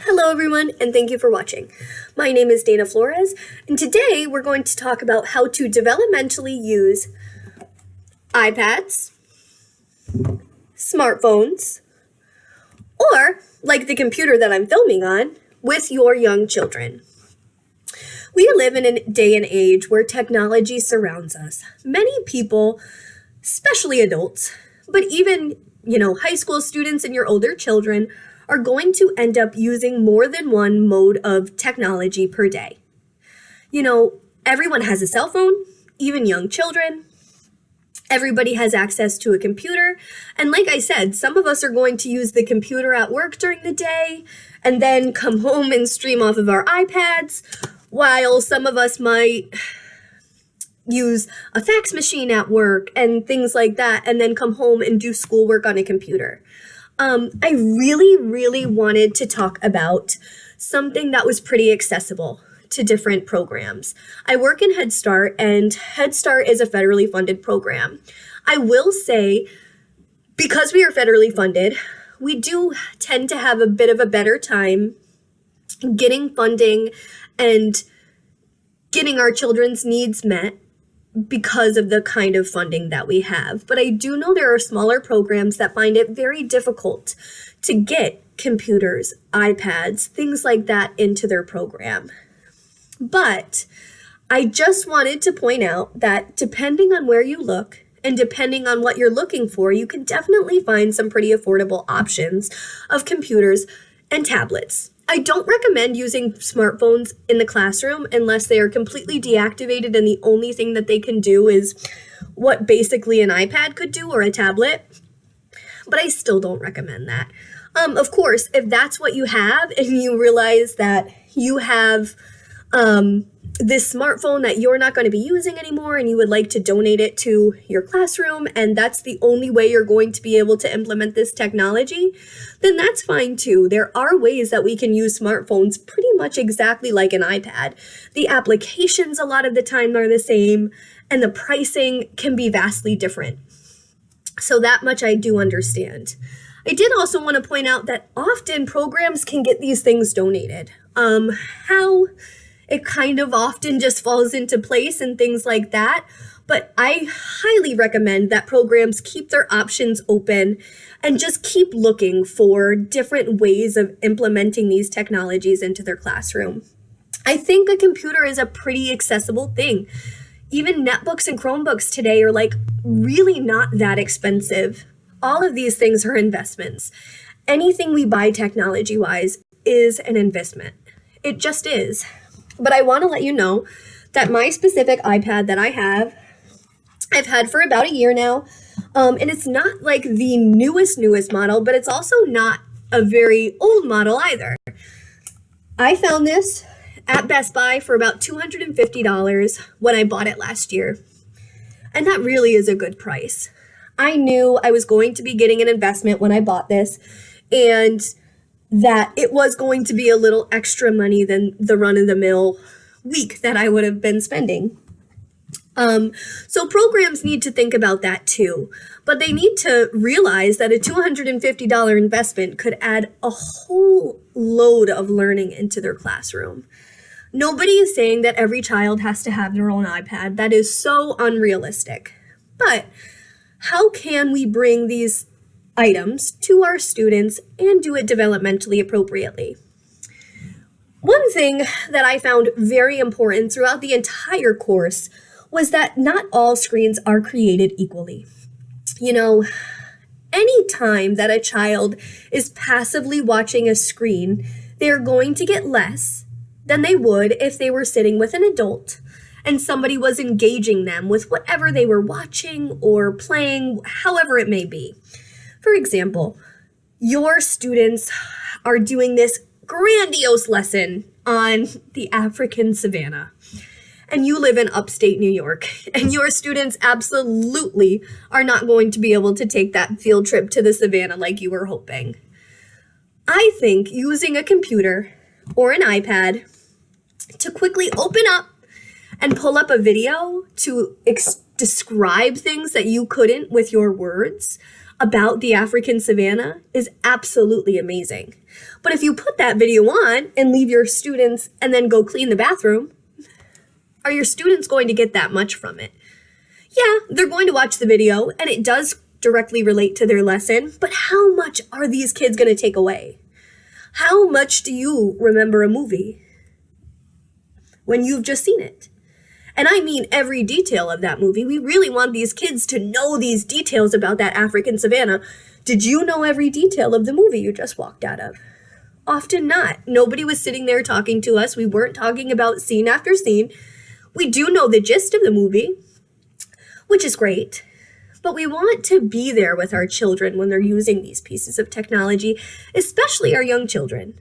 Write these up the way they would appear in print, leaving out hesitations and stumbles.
Hello everyone, and thank you for watching. My name is Dana Flores, and today we're going to talk about how to developmentally use iPads, smartphones, or, like the computer that I'm filming on, with your young children. We live in a day and age where technology surrounds us. Many people, especially adults, but even, high school students and your older children, are going to end up using more than one mode of technology per day. Everyone has a cell phone, even young children. Everybody has access to a computer. And like I said, some of us are going to use the computer at work during the day and then come home and stream off of our iPads, while some of us might use a fax machine at work and things like that, and then come home and do schoolwork on a computer. I really wanted to talk about something that was pretty accessible to different programs. I work in Head Start, and Head Start is a federally funded program. I will say, because we are federally funded, we do tend to have a bit of a better time getting funding and getting our children's needs met because of the kind of funding that we have. But I do know there are smaller programs that find it very difficult to get computers, iPads, things like that into their program. But I just wanted to point out that depending on where you look and depending on what you're looking for, you can definitely find some pretty affordable options of computers and tablets. I don't recommend using smartphones in the classroom unless they are completely deactivated and the only thing that they can do is what basically an iPad could do or a tablet. But I still don't recommend that. Of course, if that's what you have and you realize that you have this smartphone that you're not going to be using anymore and you would like to donate it to your classroom and that's the only way you're going to be able to implement this technology, then that's fine too. There are ways that we can use smartphones pretty much exactly like an iPad. The applications a lot of the time are the same and the pricing can be vastly different. So that much I do understand. I did also want to point out that often programs can get these things donated. How it kind of often just falls into place and things like that. But I highly recommend that programs keep their options open and just keep looking for different ways of implementing these technologies into their classroom. I think a computer is a pretty accessible thing. Even netbooks and Chromebooks today are really not that expensive. All of these things are investments. Anything we buy technology-wise is an investment. It just is. But I want to let you know that my specific iPad that I've had for about a year now. And it's not like the newest model, but it's also not a very old model either. I found this at Best Buy for about $250 when I bought it last year. And that really is a good price. I knew I was going to be getting an investment when I bought this, and that it was going to be a little extra money than the run-of-the-mill week that I would have been spending. So programs need to think about that too, but they need to realize that a $250 investment could add a whole load of learning into their classroom. Nobody is saying that every child has to have their own iPad. That is so unrealistic. But how can we bring these items to our students and do it developmentally appropriately? One thing that I found very important throughout the entire course was that not all screens are created equally. Any time that a child is passively watching a screen, they're going to get less than they would if they were sitting with an adult and somebody was engaging them with whatever they were watching or playing, however it may be. For example, your students are doing this grandiose lesson on the African savanna, and you live in upstate New York, and your students absolutely are not going to be able to take that field trip to the savanna like you were hoping. I think using a computer or an iPad to quickly open up and pull up a video to describe things that you couldn't with your words about the African savannah is absolutely amazing. But if you put that video on and leave your students and then go clean the bathroom, are your students going to get that much from it? Yeah, they're going to watch the video and it does directly relate to their lesson, but how much are these kids going to take away? How much do you remember a movie when you've just seen it? And I mean every detail of that movie. We really want these kids to know these details about that African savannah. Did you know every detail of the movie you just walked out of? Often not. Nobody was sitting there talking to us. We weren't talking about scene after scene. We do know the gist of the movie, which is great. But we want to be there with our children when they're using these pieces of technology, especially our young children.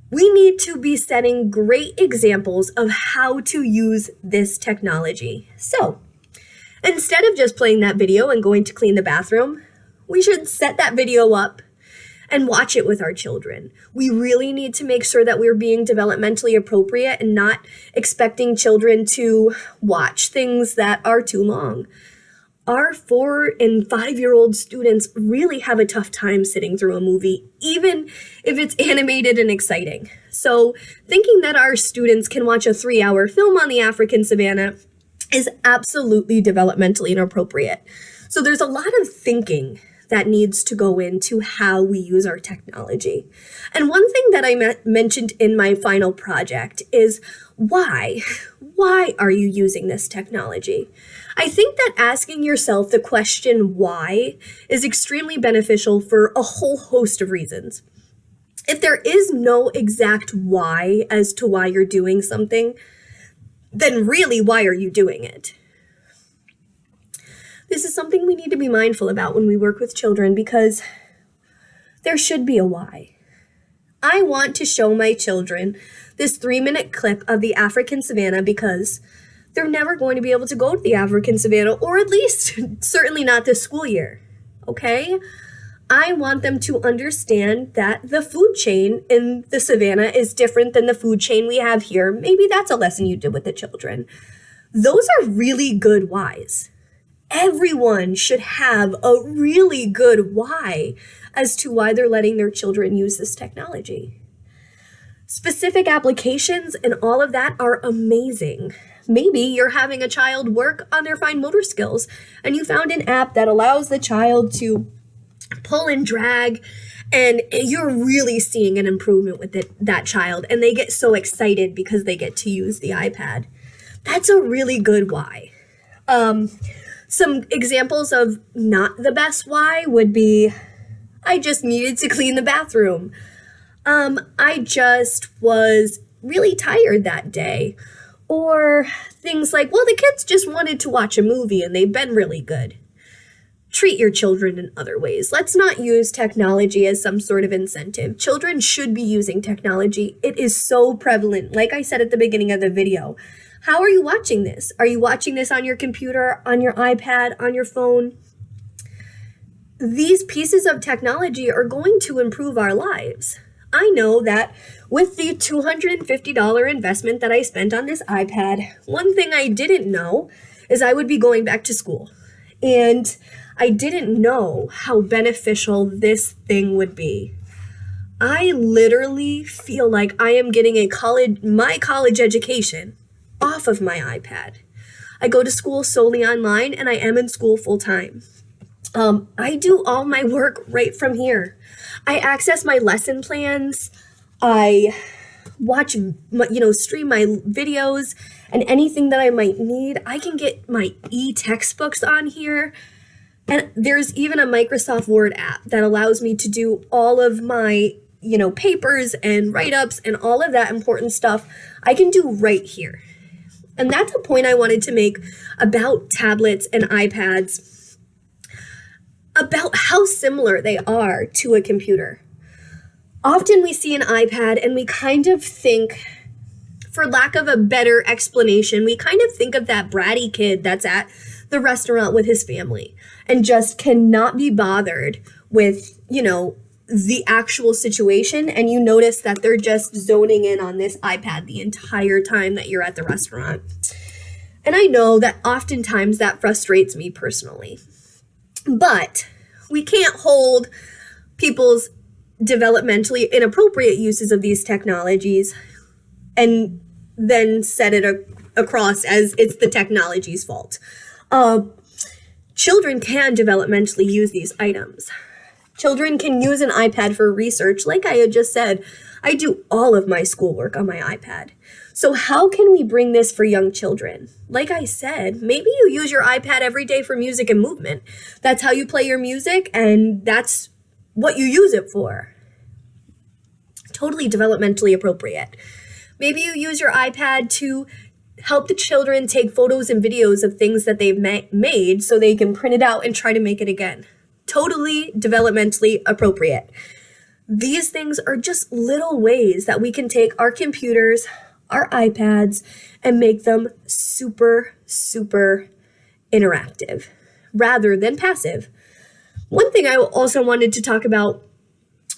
We need to be setting great examples of how to use this technology. So, instead of just playing that video and going to clean the bathroom, we should set that video up and watch it with our children. We really need to make sure that we're being developmentally appropriate and not expecting children to watch things that are too long. Our 4 and 5-year-old students really have a tough time sitting through a movie, even if it's animated and exciting. So thinking that our students can watch a 3-hour film on the African savannah is absolutely developmentally inappropriate. So there's a lot of thinking that needs to go into how we use our technology. And one thing that I mentioned in my final project is why? Why are you using this technology? I think that asking yourself the question why is extremely beneficial for a whole host of reasons. If there is no exact why as to why you're doing something, then really why are you doing it? This is something we need to be mindful about when we work with children because there should be a why. I want to show my children this 3-minute clip of the African savannah because they're never going to be able to go to the African savannah, or at least certainly not this school year, okay? I want them to understand that the food chain in the savannah is different than the food chain we have here. Maybe that's a lesson you did with the children. Those are really good whys. Everyone should have a really good why as to why they're letting their children use this technology. Specific applications and all of that are amazing. Maybe you're having a child work on their fine motor skills and you found an app that allows the child to pull and drag and you're really seeing an improvement with that child and they get so excited because they get to use the iPad. That's a really good why. Some examples of not the best why would be, I just needed to clean the bathroom. I just was really tired that day. Or things like, well, the kids just wanted to watch a movie and they've been really good. Treat your children in other ways. Let's not use technology as some sort of incentive. Children should be using technology. It is so prevalent. Like I said at the beginning of the video, how are you watching this? Are you watching this on your computer, on your iPad, on your phone? These pieces of technology are going to improve our lives. I know that with the $250 investment that I spent on this iPad, one thing I didn't know is I would be going back to school. And I didn't know how beneficial this thing would be. I literally feel like I am getting my college education off of my iPad. I go to school solely online and I am in school full time. I do all my work right from here. I access my lesson plans. I watch, stream my videos and anything that I might need. I can get my e-textbooks on here. And there's even a Microsoft Word app that allows me to do all of my, papers and write-ups and all of that important stuff I can do right here. And that's a point I wanted to make about tablets and iPads, about how similar they are to a computer. Often we see an iPad and we kind of think, for lack of a better explanation, we kind of think of that bratty kid that's at the restaurant with his family and just cannot be bothered with, the actual situation. And you notice that they're just zoning in on this iPad the entire time that you're at the restaurant. And I know that oftentimes that frustrates me personally. But We can't hold people's developmentally inappropriate uses of these technologies and then set it across as it's the technology's fault. Children can developmentally use these items. Children can use an iPad for research. Like I had just said, I do all of my schoolwork on my iPad. So how can we bring this for young children? Like I said, maybe you use your iPad every day for music and movement. That's how you play your music, and that's what you use it for. Totally developmentally appropriate. Maybe you use your iPad to help the children take photos and videos of things that they've made so they can print it out and try to make it again. Totally developmentally appropriate. These things are just little ways that we can take our computers, our iPads, and make them super, super interactive rather than passive. One thing I also wanted to talk about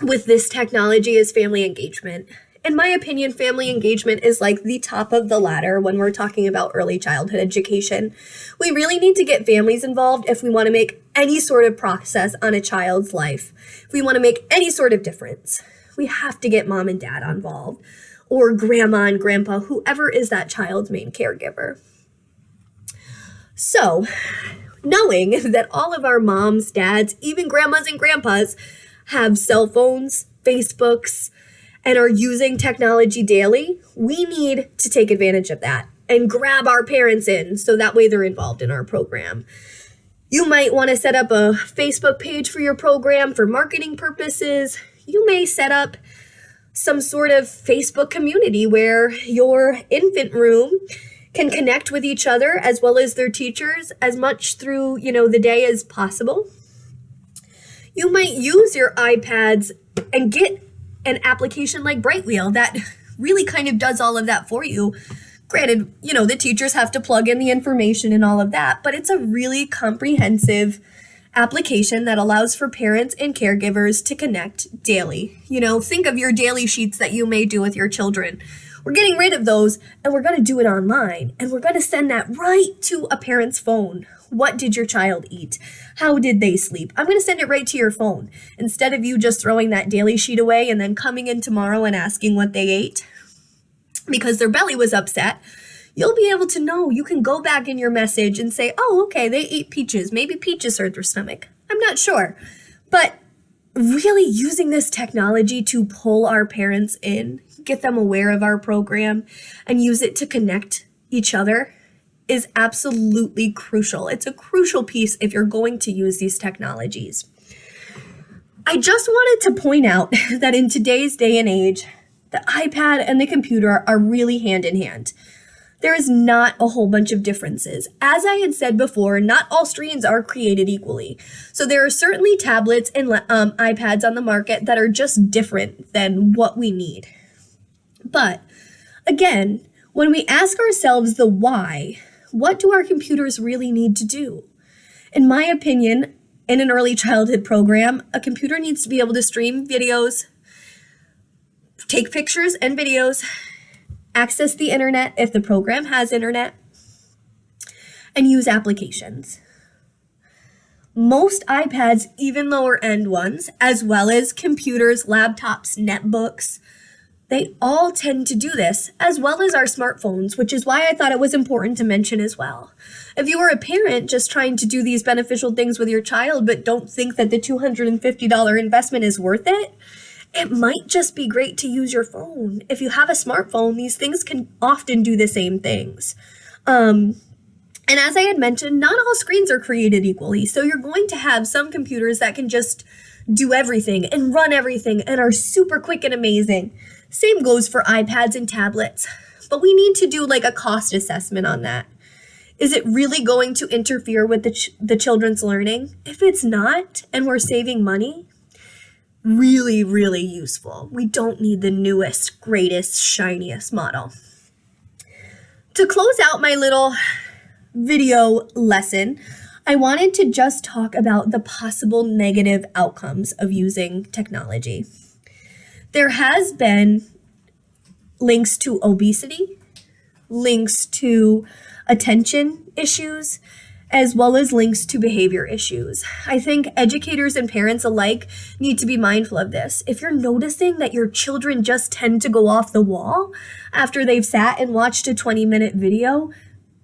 with this technology is family engagement. In my opinion, family engagement is like the top of the ladder when we're talking about early childhood education. We really need to get families involved if we want to make any sort of process on a child's life. If we want to make any sort of difference, we have to get mom and dad involved, or grandma and grandpa, whoever is that child's main caregiver. So, knowing that all of our moms, dads, even grandmas and grandpas have cell phones, Facebooks, and are using technology daily, we need to take advantage of that and grab our parents in so that way they're involved in our program. You might want to set up a Facebook page for your program for marketing purposes. You may set up some sort of Facebook community where your infant room can connect with each other as well as their teachers as much through, the day as possible. You might use your iPads and get an application like Brightwheel that really kind of does all of that for you. Granted, the teachers have to plug in the information and all of that, but it's a really comprehensive application that allows for parents and caregivers to connect daily. Think of your daily sheets that you may do with your children. We're getting rid of those, and we're going to do it online, and we're going to send that right to a parent's phone. What did your child eat? How did they sleep? I'm going to send it right to your phone instead of you just throwing that daily sheet away and then coming in tomorrow and asking what they ate because their belly was upset. You'll be able to know. You can go back in your message and say, oh, okay, they ate peaches. Maybe peaches hurt their stomach. I'm not sure. But really using this technology to pull our parents in, get them aware of our program, and use it to connect each other is absolutely crucial. It's a crucial piece if you're going to use these technologies. I just wanted to point out that in today's day and age, the iPad and the computer are really hand in hand. There is not a whole bunch of differences. As I had said before, not all screens are created equally. So there are certainly tablets and iPads on the market that are just different than what we need. But again, when we ask ourselves the why, what do our computers really need to do? In my opinion, in an early childhood program, a computer needs to be able to stream videos, take pictures and videos, access the internet if the program has internet, and use applications. Most iPads, even lower end ones, as well as computers, laptops, netbooks, they all tend to do this, as well as our smartphones, which is why I thought it was important to mention as well. If you are a parent just trying to do these beneficial things with your child, but don't think that the $250 investment is worth it, it might just be great to use your phone. If you have a smartphone, these things can often do the same things. And as I had mentioned, not all screens are created equally. So you're going to have some computers that can just do everything and run everything and are super quick and amazing. Same goes for iPads and tablets. But we need to do like a cost assessment on that. Is it really going to interfere with the children's learning? If it's not, and we're saving money, really, really useful. We don't need the newest, greatest, shiniest model. To close out my little video lesson, I wanted to just talk about the possible negative outcomes of using technology. There has been links to obesity, links to attention issues, as well as links to behavior issues. I think educators and parents alike need to be mindful of this. If you're noticing that your children just tend to go off the wall after they've sat and watched a 20-minute video,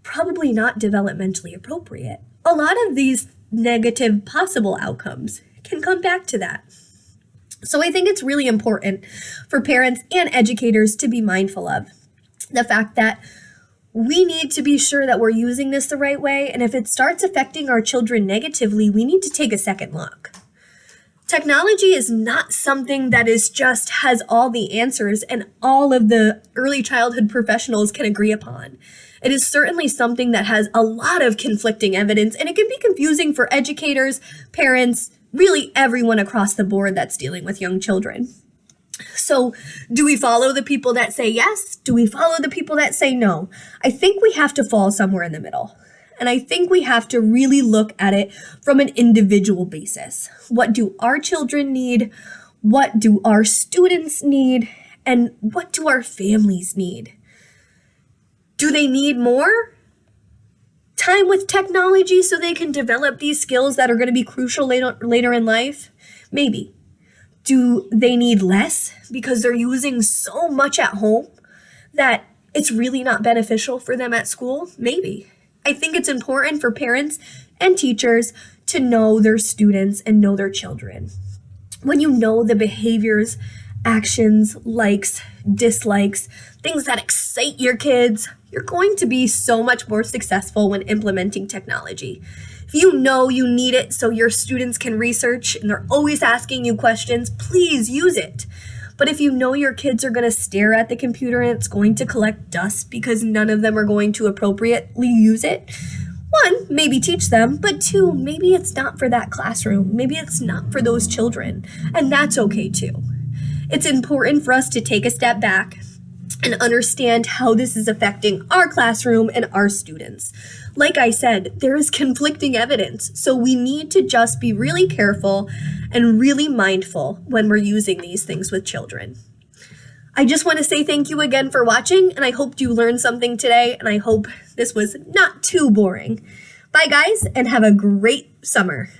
probably not developmentally appropriate. A lot of these negative possible outcomes can come back to that. So I think it's really important for parents and educators to be mindful of the fact that we need to be sure that we're using this the right way. And if it starts affecting our children negatively, we need to take a second look. Technology is not something that is just has all the answers and all of the early childhood professionals can agree upon. It is certainly something that has a lot of conflicting evidence, and it can be confusing for educators, parents, really everyone across the board that's dealing with young children. So do we follow the people that say yes? Do we follow the people that say no? I think we have to fall somewhere in the middle. And I think we have to really look at it from an individual basis. What do our children need? What do our students need? And what do our families need? Do they need more time with technology so they can develop these skills that are going to be crucial later in life? Maybe. Do they need less because they're using so much at home that it's really not beneficial for them at school? Maybe. I think it's important for parents and teachers to know their students and know their children. When you know the behaviors, actions, likes, dislikes, things that excite your kids, you're going to be so much more successful when implementing technology. If you know you need it so your students can research and they're always asking you questions, please use it. But if you know your kids are going to stare at the computer and it's going to collect dust because none of them are going to appropriately use it, one, maybe teach them, but two, maybe it's not for that classroom. Maybe it's not for those children, and that's okay too. It's important for us to take a step back and understand how this is affecting our classroom and our students. Like I said, there is conflicting evidence, so we need to just be really careful and really mindful when we're using these things with children. I just want to say thank you again for watching, and I hope you learned something today, and I hope this was not too boring. Bye, guys, and have a great summer.